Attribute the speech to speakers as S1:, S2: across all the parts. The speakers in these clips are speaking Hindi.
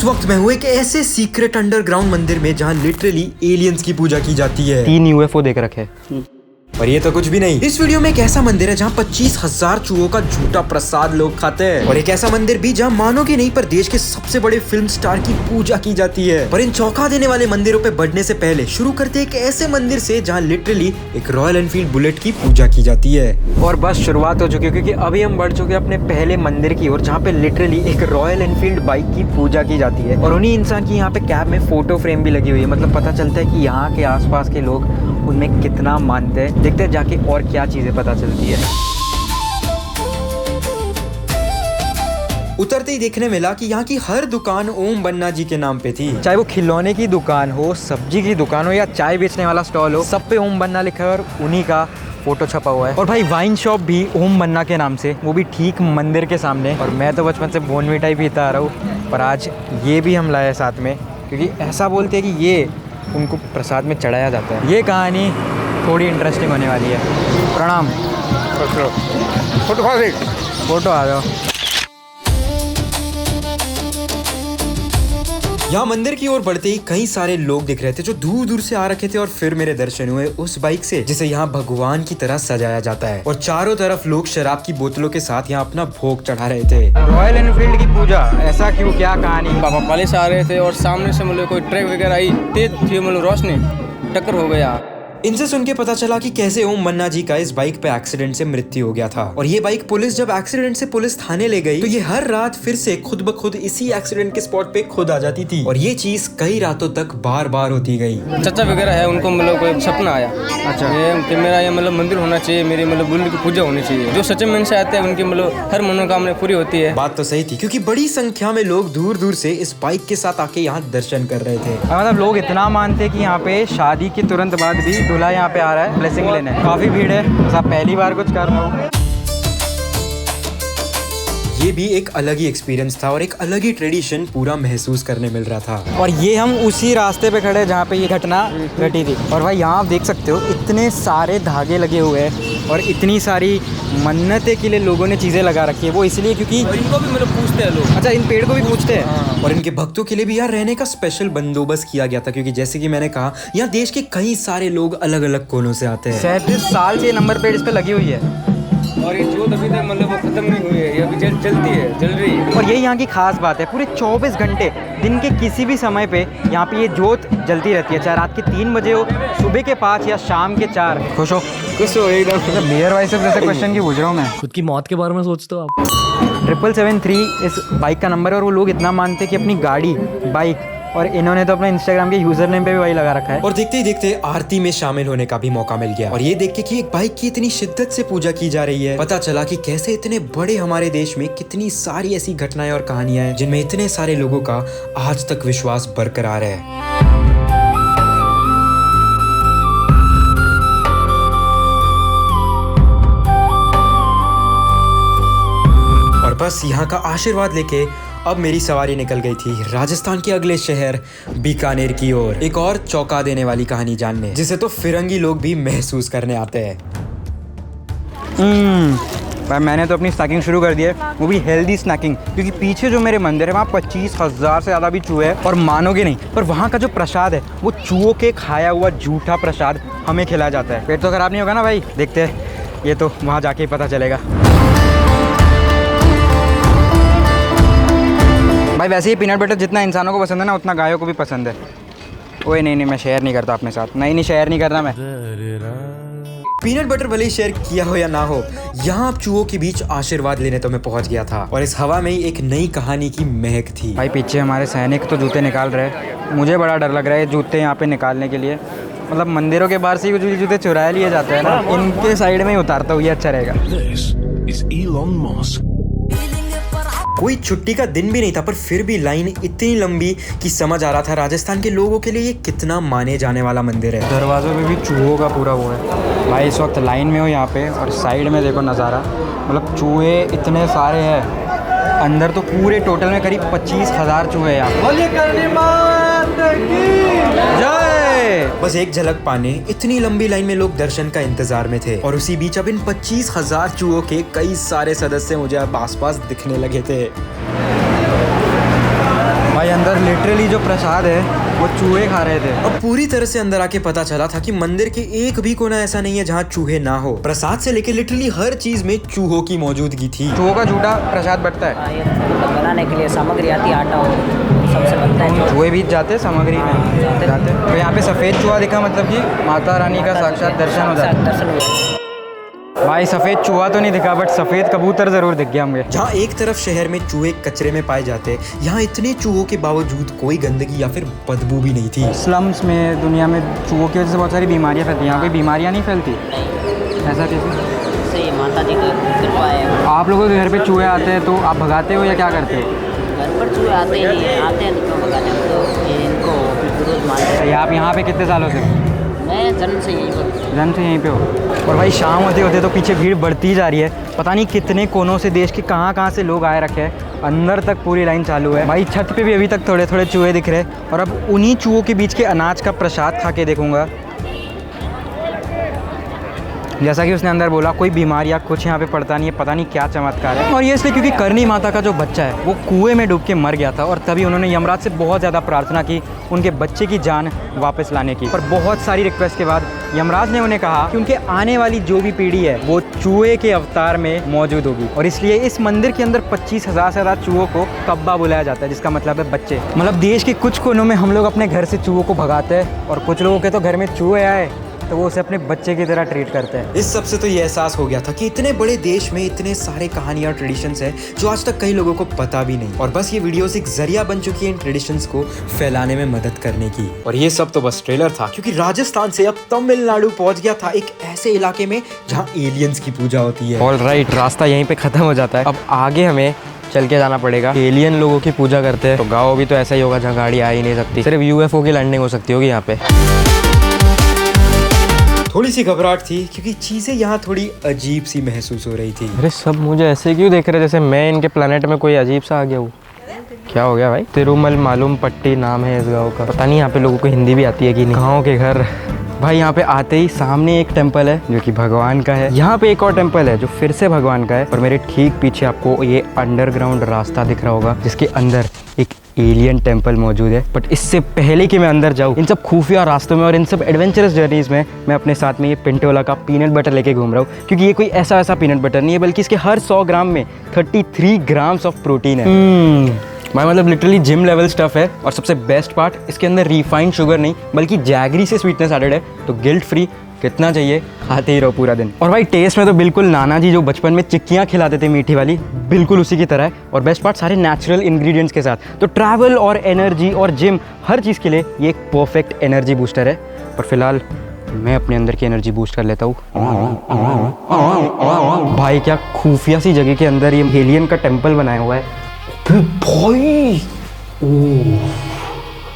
S1: इस वक्त मैं हूँ एक ऐसे सीक्रेट अंडरग्राउंड मंदिर में जहाँ लिटरली एलियंस की पूजा की जाती है।
S2: 3 यूएफओ देख रखे।
S1: और ये तो कुछ भी नहीं, इस वीडियो में एक ऐसा मंदिर है जहाँ 25,000 चूहों का झूठा प्रसाद लोग खाते हैं। और एक ऐसा मंदिर भी जहाँ मानोगे नहीं पर देश के सबसे बड़े फिल्म स्टार की पूजा की जाती है। पर इन चौंका देने वाले मंदिरों पे बढ़ने से पहले शुरू करते एक ऐसे मंदिर से जहाँ लिटरली एक रॉयल एनफील्ड बुलेट की पूजा की जाती है।
S2: और बस शुरुआत हो चुकी है, क्योंकि अभी हम बढ़ चुके हैं अपने पहले मंदिर की ओर, जहाँ पे लिटरली एक रॉयल एनफील्ड बाइक की पूजा की जाती है। और उन्हीं इंसान की यहाँ पे कैब में फोटो फ्रेम भी लगी हुई है। मतलब पता चलता है कि यहाँ के आसपास के लोग उनमें कितना मानते हैं। देखते हैं जाके और क्या चीजें पता चलती है।
S1: उतरते ही देखने मिला कि यहाँ की हर दुकान ओम बन्ना जी के नाम पे थी।
S2: चाहे वो खिलौने की दुकान हो, सब्जी की दुकान हो या चाय बेचने वाला स्टॉल हो, सब पे ओम बन्ना लिखा है और उन्हीं का फोटो छपा हुआ है। और भाई वाइन शॉप भी ओम बन्ना के नाम से, वो भी ठीक मंदिर के सामने। और मैं तो बचपन से बोर्नविटा ही पीता आ रहा हूँ, पर आज ये भी हम लाए साथ में, क्योंकि ऐसा बोलते हैं कि ये उनको प्रसाद में चढ़ाया जाता है। ये कहानी थोड़ी इंटरेस्टिंग होने वाली है। प्रणाम। फोटो आ जाओ।
S1: यहाँ मंदिर की ओर बढ़ते ही कई सारे लोग दिख रहे थे जो दूर दूर से आ रखे थे। और फिर मेरे दर्शन हुए उस बाइक से जिसे यहाँ भगवान की तरह सजाया जाता है। और चारों तरफ लोग शराब की बोतलों के साथ यहाँ अपना भोग चढ़ा रहे थे।
S2: रॉयल एनफील्ड की पूजा, ऐसा क्यों, क्या कहानी?
S3: पापा पहले से आ रहे थे और सामने से मतलब कोई ट्रक वगैरह आई, तेज थी मतलब रोशनी, टक्कर हो गया।
S1: इनसे सुन के पता चला कि कैसे ओम बन्ना जी का इस बाइक पे एक्सीडेंट से मृत्यु हो गया था। और ये बाइक पुलिस जब एक्सीडेंट से पुलिस थाने ले गई तो ये हर रात फिर से खुद ब खुद इसी एक्सीडेंट के स्पॉट पे खुद आ जाती थी। और ये चीज कई रातों तक बार बार होती गई।
S3: चाचा वगैरह है, उनको मतलब कोई सपना आया, अच्छा ये कि मेरा ये मतलब मंदिर होना चाहिए, मेरी मतलब बुल्लू की पूजा होनी चाहिए। जो सच्चे मन से आते हैं उनकी मतलब हर मनोकामना पूरी होती है।
S1: बात तो सही थी, क्योंकि बड़ी संख्या में लोग दूर दूर से इस बाइक के साथ आके यहाँ दर्शन कर रहे थे।
S2: मतलब लोग इतना मानते हैं कि यहाँ पे शादी के तुरंत बाद भी दूल्हा यहाँ पे आ रहा है ब्लेसिंग लेने। काफी भीड़ है, बस आप पहली बार कुछ कर रहे हो।
S1: ये भी एक अलग ही एक्सपीरियंस था और एक अलग ही ट्रेडिशन पूरा महसूस करने मिल रहा था।
S2: और ये हम उसी रास्ते पे खड़े हैं जहाँ पे ये घटना घटी थी। और भाई यहाँ आप देख सकते हो इतने सारे धागे लगे हुए हैं और इतनी सारी मन्नतें के लिए लोगों ने चीज़ें लगा रखी है। वो इसलिए क्योंकि
S3: इनको भी मतलब पूछते हैं लोग।
S2: अच्छा, इन पेड़ को भी पूछते हैं।
S1: हाँ। और इनके भक्तों के लिए भी यहाँ रहने का स्पेशल बंदोबस्त किया गया था, क्योंकि जैसे कि मैंने कहा यहाँ देश के कई सारे लोग अलग अलग कोनों से आते हैं।
S2: 37 साल से ये नंबर प्लेट इस पे लगी हुई है।
S3: और ये जोत अभी तक मतलब वो खत्म नहीं हुई है, ये अभी चलती है, जल रही है।
S2: और यही यहाँ की खास बात है, पूरे 24 घंटे दिन के किसी भी समय पे यहाँ पे ये जोत जलती रहती है, चाहे रात के 3 बजे हो, सुबह के 5 या शाम के 4। खुश हो?
S3: खुश हो एकदम।
S2: बियर वाइस जैसे क्वेश्चन की पूछ रहा हूँ मैं।
S4: खुद की मौत के बारे में सोचते हो आप?
S2: 773 इस बाइक का नंबर है। और वो लोग इतना मानते हैं कि अपनी गाड़ी, बाइक, और इन्होंने तो अपने इंस्टाग्राम के यूजर नेम पे भी वही लगा रखा है।
S1: और देखते ही देखते आरती में शामिल होने का भी मौका मिल गया। और ये देख के कि एक बाइक की इतनी शिद्दत से पूजा की जा रही है, पता चला कि कैसे इतने बड़े हमारे देश में कितनी सारी ऐसी घटनाएं और कहानियां हैं जिनमें इतने सारे लोगों का आज तक विश्वास बरकरार है। और बस यहाँ का आशीर्वाद लेके अब मेरी सवारी निकल गई थी राजस्थान के अगले शहर बीकानेर की ओर, एक और चौंका देने वाली कहानी जानने, जिसे तो फिरंगी लोग भी महसूस करने आते हैं।
S2: भाई मैंने तो अपनी स्नैकिंग शुरू कर दी है, वो भी हेल्दी स्नैकिंग, क्योंकि पीछे जो मेरे मंदिर है वहाँ 25,000 से ज़्यादा भी चूहे हैं। और मानोगे नहीं, पर वहाँ का जो प्रसाद है वो चूहों के खाया हुआ झूठा प्रसाद हमें खिलाया जाता है। पेट तो खराब नहीं होगा ना भाई? देखते हैं, ये तो वहाँ जाके ही पता चलेगा। भाई वैसे ही पीनट बटर जितना इंसानों को पसंद है ना, उतना गायों को भी पसंद है। ओए नहीं, मैं शेयर नहीं करता अपने साथ। नहीं, शेयर नहीं करना मैं।
S1: पीनट बटर भले ही शेयर किया हो या ना हो, यहाँ अब चूहों के बीच आशीर्वाद लेने तो मैं पहुँच गया था। और इस हवा में ही एक नई कहानी की महक थी।
S2: भाई पीछे हमारे सैनिक तो जूते निकाल रहे हैं। मुझे बड़ा डर लग रहा है जूते यहाँ पे निकालने के लिए। मतलब मंदिरों के बाहर से कुछ जूते चुरा लिए जाते हैं ना, इनके साइड में ही उतारता हूँ, ये अच्छा रहेगा।
S1: कोई छुट्टी का दिन भी नहीं था, पर फिर भी लाइन इतनी लंबी कि समझ आ रहा था राजस्थान के लोगों के लिए ये कितना माने जाने वाला मंदिर है।
S2: दरवाज़ों पे भी चूहों का पूरा वो है। भाई इस वक्त लाइन में हो यहाँ पे, और साइड में देखो नज़ारा, मतलब चूहे इतने सारे हैं। अंदर तो पूरे टोटल में करीब 25,000 चूहे हैं यहाँ। बस एक झलक पाने इतनी लंबी लाइन में लोग दर्शन का इंतजार में थे। और उसी बीच अब इन 25,000 चूहों के कई सारे सदस्य मुझे अब आसपास दिखने लगे थे। भाई अंदर लिटरली जो प्रसाद है वो चूहे खा रहे थे।
S1: अब पूरी तरह से अंदर आके पता चला था कि मंदिर के एक भी कोना ऐसा नहीं है जहाँ चूहे ना हो। प्रसाद से लेके लिटरली हर चीज में चूहों की मौजूदगी थी।
S2: चूहों का झूठा प्रसाद बटता है।
S5: ये मतलब बनाने के लिए सामग्री आती है, आटा और सबसे बनता है।
S2: चूहे भी जाते सामग्री में जाते। तो यहाँ पे सफेद चूहा दिखा, मतलब कि माता रानी का साक्षात दर्शन हो जाता है।
S5: दर्शन हुआ।
S2: भाई सफेद चूहा तो नहीं दिखा, बट सफेद कबूतर जरूर दिख गया मुझे।
S1: जहाँ एक तरफ शहर में चूहे कचरे में पाए जाते, यहाँ इतने चूहों के बावजूद कोई गंदगी या फिर बदबू भी नहीं थी।
S2: स्लम्स में, दुनिया में चूहों की वजह से बहुत सारी बीमारियाँ फैलती हैं। यहाँ कोई बीमारियाँ नहीं फैलती? ऐसा कैसे?
S5: से ये माता जी की कृपा है।
S2: आप लोगों के घर पे चूहे आते हैं तो आप भगाते हो या क्या करते हो?
S5: घर पर चूहे आते ही नहीं है, आते हैं तो क्यों भगाने, तो ये इनको विरोध मानते हैं।
S2: सही। आप यहाँ पे कितने सालों से हो?
S5: मैं जन्म से यहीं पर।
S2: जन्म से यहीं पे हो। और भाई शाम होते होते तो पीछे भीड़ बढ़ती जा रही है। पता नहीं कितने कोनों से, देश के कहाँ से लोग आए रखे हैं। अंदर तक पूरी लाइन चालू है। भाई छत पे भी अभी तक थोड़े थोड़े चूहे दिख रहे हैं। और अब उन्हीं चूहों के बीच के अनाज का प्रसाद खा के देखूंगा। जैसा कि उसने अंदर बोला, कोई बीमारी या कुछ यहाँ पे पड़ता नहीं है। पता नहीं क्या चमत्कार है। और ये इसलिए क्योंकि करनी माता का जो बच्चा है वो कुएं में डूब के मर गया था। और तभी उन्होंने यमराज से बहुत ज़्यादा प्रार्थना की उनके बच्चे की जान वापस लाने की। पर बहुत सारी रिक्वेस्ट के बाद यमराज ने उन्हें कहा कि उनके आने वाली जो भी पीढ़ी है वो चूहे के अवतार में मौजूद होगी। और इसलिए इस मंदिर के अंदर 25,000 से ज़्यादा चूहों को कब्बा बुलाया जाता है, जिसका मतलब है बच्चे। मतलब देश के कुछ कोनों में हम लोग अपने घर से चूहों को भगाते हैं, और कुछ लोगों के तो घर में चूहे आए तो वो उसे अपने बच्चे की तरह ट्रीट करते हैं।
S1: इस सब से तो ये एहसास हो गया था कि इतने बड़े देश में इतने सारे कहानियां, ट्रेडिशंस हैं जो आज तक कई लोगों को पता भी नहीं। और बस ये वीडियोस एक जरिया बन चुकी है इन ट्रेडिशंस को फैलाने में मदद करने की। और ये सब तो बस ट्रेलर था, क्योंकि राजस्थान से अब तमिलनाडु पहुंच गया था, एक ऐसे इलाके में जहाँ एलियंस की पूजा होती है।
S2: ऑलराइट, रास्ता यहीं पे खत्म हो जाता है। अब आगे हमें चल के जाना पड़ेगा। एलियन लोगों की पूजा करते हैं, तो गाँव भी तो ऐसा ही होगा जहाँ गाड़ी आ ही नहीं सकती। सिर्फ UFO की लैंडिंग हो सकती होगी यहाँ पे।
S1: थोड़ी सी घबराहट थी क्योंकि चीजें यहाँ थोड़ी अजीब सी महसूस हो रही थी।
S3: अरे सब मुझे ऐसे क्यों देख रहे हैं जैसे मैं इनके प्लेनेट में कोई अजीब सा आ गया हूँ। क्या हो गया भाई? तिरुमल मालूम पट्टी नाम है इस गाँव का। पता नहीं यहाँ पे लोगों को हिंदी भी आती है कि नहीं। गाँव के घर। भाई यहाँ पे आते ही सामने एक टेम्पल है जो कि भगवान का है। यहाँ पे एक और टेम्पल है जो फिर से भगवान का है। और मेरे ठीक पीछे आपको ये अंडरग्राउंड रास्ता दिख रहा होगा जिसके अंदर एक एलियन टेम्पल मौजूद है। बट इससे पहले कि मैं अंदर जाऊँ, इन सब खुफिया रास्तों में और इन सब एडवेंचरस जर्नीज में मैं अपने साथ में ये पिंटोला का पीनट बटर लेके घूम रहा हूँ। क्योंकि ये कोई ऐसा वैसा पीनट बटर नहीं है, बल्कि इसके हर 100 ग्राम में 33 ग्राम्स ऑफ प्रोटीन है। भाई मतलब लिटरली जिम लेवल स्टफ है। और सबसे बेस्ट पार्ट, इसके अंदर रिफाइंड शुगर नहीं बल्कि जैगरी से स्वीटनेस एडेड है। तो गिल्ट फ्री, कितना चाहिए खाते ही रहो पूरा दिन। और भाई टेस्ट में तो बिल्कुल नाना जी जो बचपन में चिक्कियाँ खिलाते थे मीठी वाली, बिल्कुल उसी की तरह है। और बेस्ट पार्ट, सारे नेचुरल इंग्रेडिएंट्स के साथ। तो ट्रैवल और एनर्जी और जिम हर चीज़ के लिए ये एक परफेक्ट एनर्जी बूस्टर है। पर फिलहाल मैं अपने अंदर की एनर्जी बूस्ट कर लेता हूँ। भाई क्या खुफिया सी जगह के अंदर ये एलियन का टेम्पल बनाया हुआ है। भाई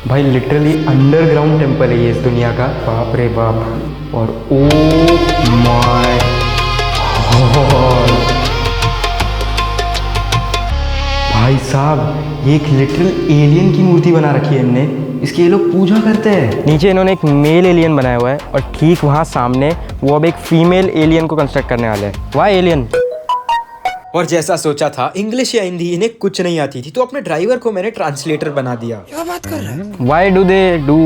S3: भाई लिटरली अंडरग्राउंड टेम्पल है ये इस दुनिया का। बाप रे बाप। और ओ माय गॉड भाई साहब, ये एक लिटरल एलियन की मूर्ति बना रखी है इनने। इसकी ये लोग पूजा करते हैं। नीचे इन्होंने एक मेल एलियन बनाया हुआ है और ठीक वहाँ सामने वो अब एक फीमेल एलियन को कंस्ट्रक्ट करने वाले हैं। वाह एलियन।
S1: और जैसा सोचा था, इंग्लिश या हिंदी इन्हें कुछ नहीं आती थी, तो अपने ड्राइवर को मैंने ट्रांसलेटर बना दिया। क्या बात कर रहे हैं?
S2: Why do they do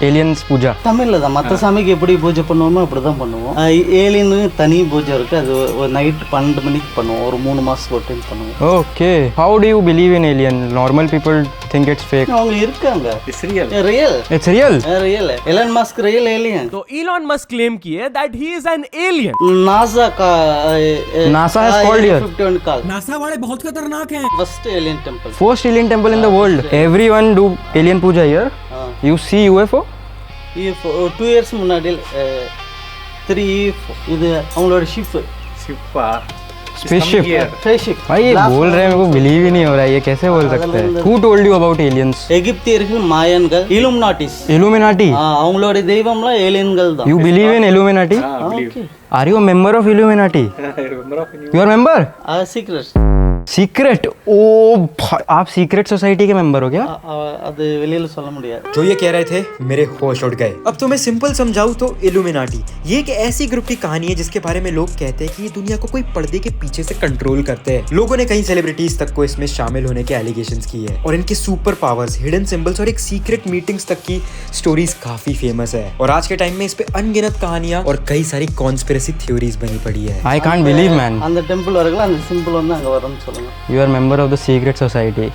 S2: aliens Pooja?
S6: தமிழில் தான். மற்ற சாமிக்கு எப்படி பூஜை பண்ணுவோமோ அப்படி தான் பண்ணுவோம். ஏலியன் தனி பூஜை இருக்குது. அது ஒரு நைட் 12 மணிக்கு பண்ணுவோம். ஒரு 3 மாதத்துக்கு ஒரு டைம் பண்ணுவோம்.
S2: Okay. How do you believe in alien? Normal people think it's fake.
S6: அவங்க இருக்காங்க. It's real.
S2: It's real?
S6: Real. Elon Musk real alien.
S7: तो Elon Musk claim किए that he is an alien.
S6: NASA का
S2: NASA has called here.
S6: 51 call.
S7: NASA वाले बहुत खतरनाक हैं।
S6: First alien temple.
S2: First alien temple in the world. Everyone do alien puja here. You see UFO?
S6: 2 years முன்னாடி 3 இது அவங்களோட ஷிப்
S2: Spaceship.
S6: ஸ்பேஸ்ஷிப்.
S2: भाई ये बोल रहे हैं, मेरे को बिलीव ही नहीं हो रहा है। ये कैसे बोल सकते हैं? Who told you about aliens?
S6: எகிப்தியர்கள், மாயன்கள், இலுமினாட்டிஸ்.
S2: Illuminati.
S6: அவங்களோட தெய்வம்லாம் ஏலியன்கள் தான்.
S2: You believe in Illuminati?
S6: Okay.
S2: Are you a member of Illuminati? You are a member?
S6: Secret.
S3: Secret oh आप सीक्रेट सोसाइटी के मेंबर हो क्या?
S6: அது வெளியில சொல்ல முடியாது.
S1: जो ये कह रहे थे मेरे होश उड़ गए। अब तो मैं सिंपल समझाऊं तो इल्यूमिनाटी ये एक ऐसी ग्रुप की कहानी है जिसके बारे में लोग कहते हैं कि ये दुनिया को कोई पर्दे के पीछे से कंट्रोल करते हैं। लोगों ने कई सेलिब्रिटीज तक को इसमें शामिल होने के एलिगेशंस की है और इनके सुपर पावर्स, हिडन सिंबल्स और एक सीक्रेट मीटिंग्स तक की स्टोरीज काफी फेमस है। और आज के टाइम में इस पे अनगिनत कहानियां और कई सारी कॉन्स्पिरेसी थ्योरीज बनी पड़ी है।
S3: आई कांट बिलीव मैन,
S6: அந்த டெம்பிள் வரல அந்த சிம்பிள் வந்து அங்க வரும்னு சொல்லுங்க.
S3: You are member of the secret society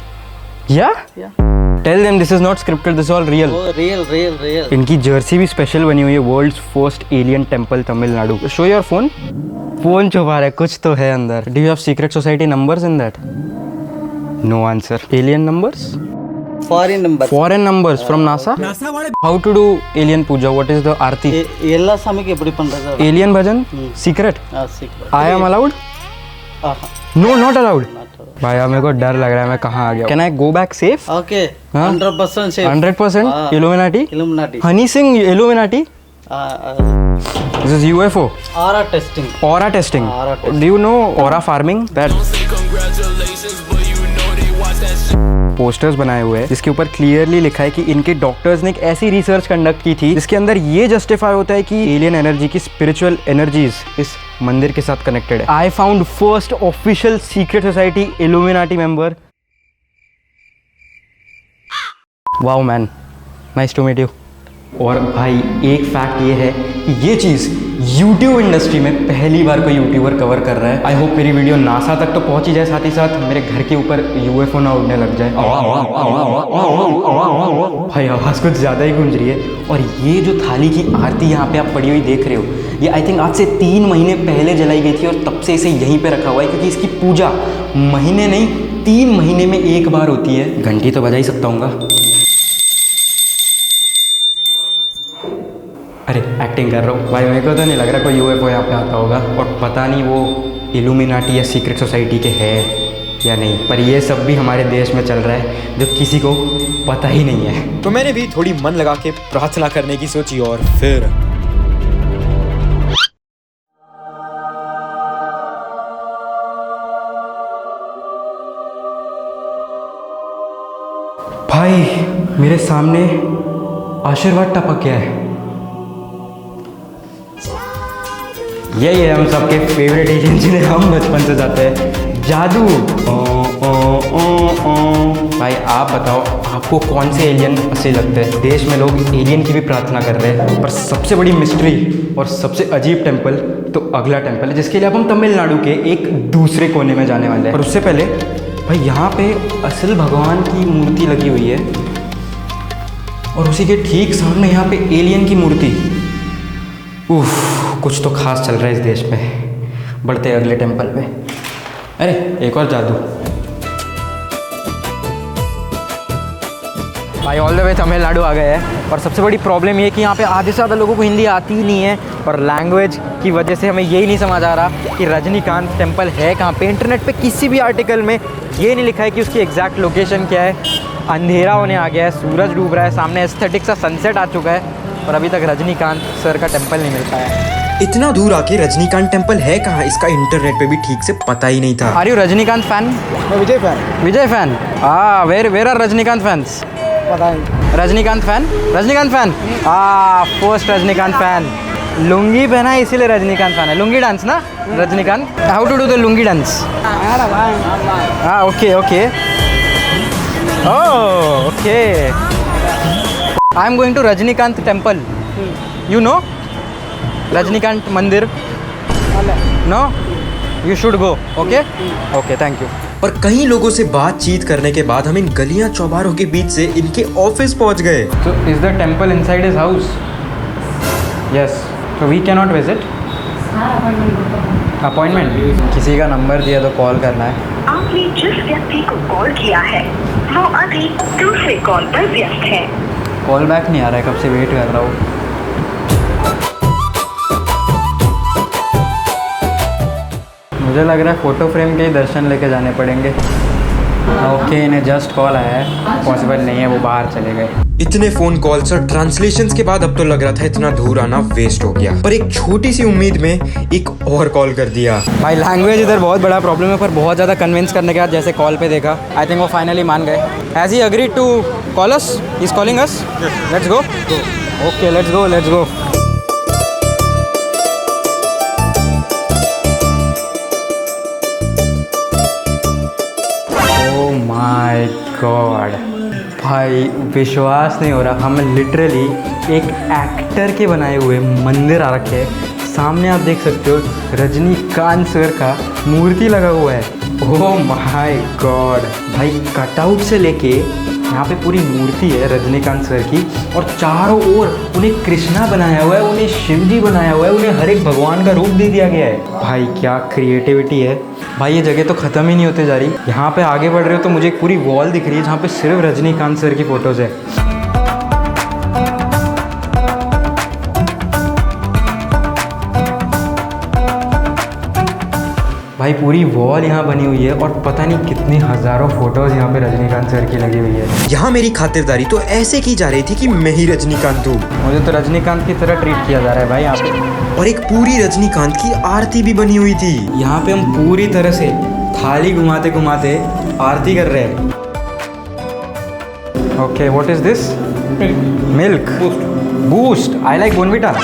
S3: या?
S6: Yeah.
S3: Tell them this is not scripted, this all real.
S6: O real.
S3: इनकी जर्सी भी स्पेशल बनी हुई है, world's first alien temple Tamil Nadu. Show your phone. Phone छुपा रहा है, कुछ तो है अंदर. Do you have secret society numbers in that? No answer. Alien numbers,
S6: foreign number.
S3: Foreign numbers from NASA. How to do alien puja? What is the aarti?
S6: எல்லா சாமிக்கும் எப்படி பண்றது?
S3: Alien bhajan secret.
S6: சீக்கிரம்.
S3: I am allowed?
S6: ஆஹா.
S3: No not allowed. भाई अब मेरे को डर लग रहा है, मैं कहाँ आ गया? Can I go back safe?
S6: Okay.
S3: हाँ?
S6: 100% safe.
S3: 100% illuminati.
S6: Illuminati.
S3: Honey Singh illuminati. This is UFO.
S6: ஆரா testing.
S3: Aura testing.
S6: Aura testing.
S3: Do you know aura farming? That posters बनाए हुए हैं जिसके ऊपर क्लियरली लिखा है कि इनके डॉक्टर्स ने एक ऐसी रिसर्च कंडक्ट की थी जिसके अंदर ये जस्टिफाई होता है कि एलियन एनर्जी की स्पिरिचुअल एनर्जीज इस मंदिर के साथ कनेक्टेड है. I found first official secret society Illuminati member. Wow man, nice to meet you. और भाई एक फैक्ट ये है कि ये चीज़ YouTube इंडस्ट्री में पहली बार कोई यूट्यूबर कवर कर रहा है. आई होप मेरी वीडियो नासा तक तो पहुंच ही जाए, साथ ही साथ मेरे घर के ऊपर UFO ना उड़ने लग जाए. भाई आवाज़ कुछ ज़्यादा ही गूंज रही है. और ये जो थाली की आरती यहाँ पे आप पड़ी हुई देख रहे हो, ये आई थिंक आज से 3 महीने पहले जलाई गई थी और तब से इसे यहीं पे रखा हुआ है क्योंकि इसकी पूजा महीने नहीं 3 महीने में एक बार होती है. घंटी तो बजा ही सकता हूँ. अरे एक्टिंग कर रहा हूँ भाई, मेरे को तो नहीं लग रहा कोई UFO यहाँ पे आता होगा. और पता नहीं वो इल्यूमिनाटी या सीक्रेट सोसाइटी के है या नहीं, पर ये सब भी हमारे देश में चल रहा है जो किसी को पता ही नहीं है.
S1: तो मैंने भी थोड़ी मन लगा के प्रार्थना करने की सोची और फिर
S3: भाई मेरे सामने आशीर्वाद टपक गया है. यही है हम सबके फेवरेट एलियन जिन्हें हम बचपन से जाते हैं, जादू. भाई आप बताओ आपको कौन से एलियन अच्छे लगते हैं? देश में लोग एलियन की भी प्रार्थना कर रहे हैं, पर सबसे बड़ी मिस्ट्री और सबसे अजीब टेंपल तो अगला टेंपल है जिसके लिए अब हम तमिलनाडु के एक दूसरे कोने में जाने वाले हैं. पर उससे पहले भाई यहाँ पे असल भगवान की मूर्ति लगी हुई है और उसी के ठीक सामने यहाँ पे एलियन की मूर्ति. उफ, कुछ तो खास चल रहा है इस देश में. बढ़ते हैं अगले टेंपल पे. अरे एक और जादू. भाई ऑल द वे तमिलनाडु आ गए हैं और सबसे बड़ी प्रॉब्लम ये कि यहाँ पे आधे से ज़्यादा लोगों को हिंदी आती ही नहीं है और लैंग्वेज की वजह से हमें यही नहीं समझ आ रहा कि रजनीकांत टेम्पल है कहाँ पे. इंटरनेट पे किसी भी आर्टिकल में ये नहीं लिखा है कि उसकी एग्जैक्ट लोकेशन क्या है. अंधेरा होने आ गया है, सूरज डूब रहा है, सामने एस्थेटिक सा सनसेट आ चुका है और अभी तक रजनीकांत सर का टेम्पल नहीं मिल पाया है.
S1: इतना दूर आके रजनीकांत टेम्पल है कहाँ, इसका इंटरनेट पे भी ठीक से पता ही नहीं था.
S3: Are you Rajinikanth fan?
S6: Vijay fan.
S3: Vijay fan. Where are Rajinikanth fans?
S6: पता नहीं.
S3: Rajinikanth fan. Rajinikanth fan. First Rajinikanth fan. Lungi पहना है इसीलिए रजनीकांत फैन है. लुंगी डांस ना Rajinikanth? How to do the lungi dance? Okay okay okay. I am going to Rajinikanth temple. You know Rajinikanth mandir? No, you should go. Okay okay, thank you.
S1: और कई लोगों से बातचीत करने के बाद हम इन गलियां चौबारों के बीच से इनके ऑफिस पहुंच गए.
S3: So is the temple inside his house? Yes. So we cannot visit. Appointment. किसी का नंबर दिया तो कॉल करना है.
S8: आपने जिस व्यक्ति को कॉल किया है वो अभी दूसरे कॉल पर व्यस्त है.
S3: कॉल बैक नहीं आ रहा है, कब से वेट कर रहा हूँ. मुझे लग रहा है फ़ोटो फ्रेम के ही दर्शन लेके जाने पड़ेंगे.
S2: ओके, इन्हें जस्ट कॉल आया है, पॉसिबल नहीं है, वो बाहर चले गए।
S1: इतने फोन कॉल्स और ट्रांसलेशंस के बाद अब तो लग रहा था इतना दूर आना वेस्ट हो गया, पर एक छोटी सी उम्मीद में एक और कॉल कर दिया।
S2: भाई लैंग्वेज इधर बहुत बड़ा प्रॉब्लम है, पर बहुत ज़्यादा कन्विंस करने के बाद जैसे कॉल पे देखा, आई थिंक वो फाइनली मान गए। Has he agreed to call us? He is calling us? Let's go. Okay, let's go, let's go. Oh my god, भाई विश्वास नहीं हो रहा, हमें लिटरली एक एक्टर के बनाए हुए मंदिर आ रखे है। सामने आप देख सकते हो रजनीकांत सर का मूर्ति लगा हुआ है। ओह माय गॉड भाई, कटआउट से लेके यहाँ पे पूरी मूर्ति है रजनीकांत सर की, और चारों ओर उन्हें कृष्णा बनाया हुआ है, उन्हें शिव जी बनाया हुआ है, उन्हें हर एक भगवान का रूप दे दिया गया है। भाई क्या क्रिएटिविटी है भाई, ये जगह तो ख़त्म ही नहीं होते जा रही। यहाँ पे आगे बढ़ रहे हो तो मुझे एक पूरी वॉल दिख रही है जहाँ पे सिर्फ रजनीकांत सर की फ़ोटोज़ है। भाई पूरी वॉल यहाँ बनी हुई है, और पता नहीं कितनी हज़ारों फोटोज़ यहाँ पे रजनीकांत सर की लगी हुई है।
S1: यहाँ मेरी खातिरदारी तो ऐसे की जा रही थी कि मैं ही रजनीकांत हूँ,
S2: मुझे तो रजनीकांत की तरह ट्रीट किया जा रहा है भाई यहाँ पे।
S1: और एक पूरी रजनीकांत की आरती भी बनी हुई थी।
S2: यहाँ पे हम पूरी तरह से थाली घुमाते घुमाते आरती कर रहे हैं। Okay, what is this? Milk boost. I like Bournvita.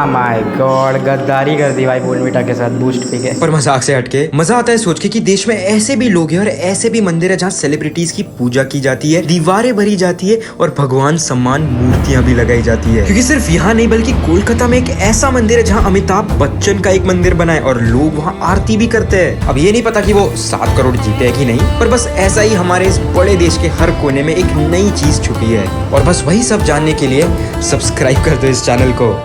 S2: My God, गद्दारी कर दी भाई बोर्नविटा के साथ बूस्ट पी के।
S1: पर मजाक से हटके मजा आता है सोच के कि देश में ऐसे भी लोग हैं और ऐसे भी मंदिर है जहाँ सेलिब्रिटीज की पूजा की जाती है, दीवारें भरी जाती है और भगवान सम्मान मूर्तियां भी लगाई जाती है। क्योंकि सिर्फ यहाँ नहीं बल्कि कोलकाता में एक ऐसा मंदिर है जहाँ अमिताभ बच्चन का एक मंदिर बना है और लोग वहाँ आरती भी करते हैं। अब ये नहीं पता कि वो 7 करोड़ जीते हैं कि नहीं, पर बस ऐसा ही हमारे इस बड़े देश के हर कोने में एक नई चीज छुपी है, और बस वही सब जानने के लिए सब्सक्राइब कर दो इस चैनल को।